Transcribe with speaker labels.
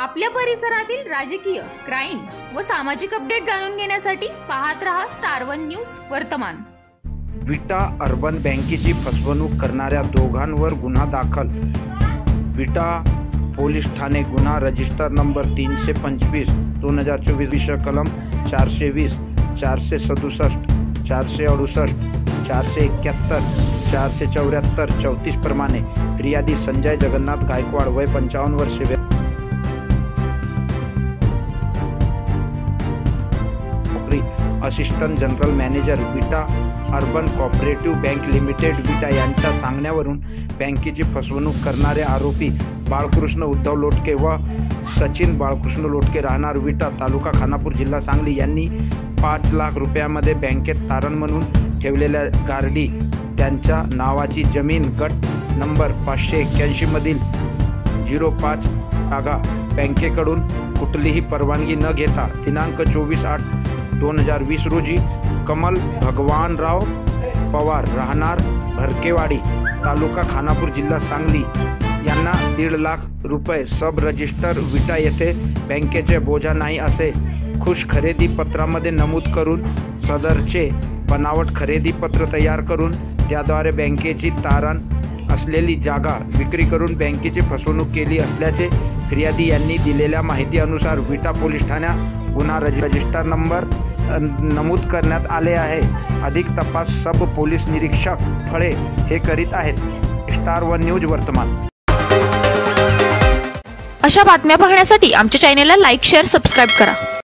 Speaker 1: आपल्या परिसरातील राजकीय, क्राईम व सामाजिक अपडेट जाणून घेण्यासाठी पाहत रहा स्टार वन न्यूज वर्तमान।
Speaker 2: विटा अर्बन बँकेची फसवणूक करणाऱ्या दोघांवर गुन्हा दाखल। विटा पोलीस ठाणे गुन्हा रजिस्टर नंबर 325/2024 कलम 420, 467, 468, 471, 474, 34 प्रमाणे फिर्यादी संजय जगन्नाथ गायकवाड वय 55 वर्षे, असिस्टंट जनरल मॅनेजर विटा अर्बन कोऑपरेटिव्ह बँक लिमिटेड विटा यांच्या सांगण्यावरून बँकेची फसवणूक करणारे आरोपी बाळकृष्ण उद्धव लोटके व सचिन बाळकृष्ण लोटके राहणार विटा तालुका खानापूर जिल्हा सांगली यांनी 5 लाख रुपयामध्ये बँकेत तारण म्हणून ठेवलेल्या गारडी त्यांच्या नावाची जमीन गट नंबर 581 मधील 05 जागा बँकेकडून कुठलीही परवानगी न घेता दिनांक 24/8/2020 रोजी कमल भगवानराव पवार राहणार भरकेवाडी तालुका खानापूर जिल्हा सांगली यांना 1.5 लाख रुपये सब रजिस्टर विटा येथे बँकेचे बोजा नाही असे खुश खरेदी पत्रामध्ये नमूद करून सदरचे बनावट खरेदी पत्र तयार करून त्याद्वारे बँकेची तारण असलेली जागा विक्री करून बँकेची फसवणूक केली असल्याचे फिर्यादी यांनी दिलेल्या माहितीनुसार विटा पोलीस ठाण्यात गुन्हा रजिस्टर नंबर नमूद करण्यात आले आहे। अधिक तपास सब पोलीस निरीक्षक फळे हे करीत आहेत। स्टार वन न्यूज वर्तमान।
Speaker 1: अशा बातम्या पाहण्यासाठी आमच्या चॅनेलला लाईक, शेअर, सबस्क्राइब करा।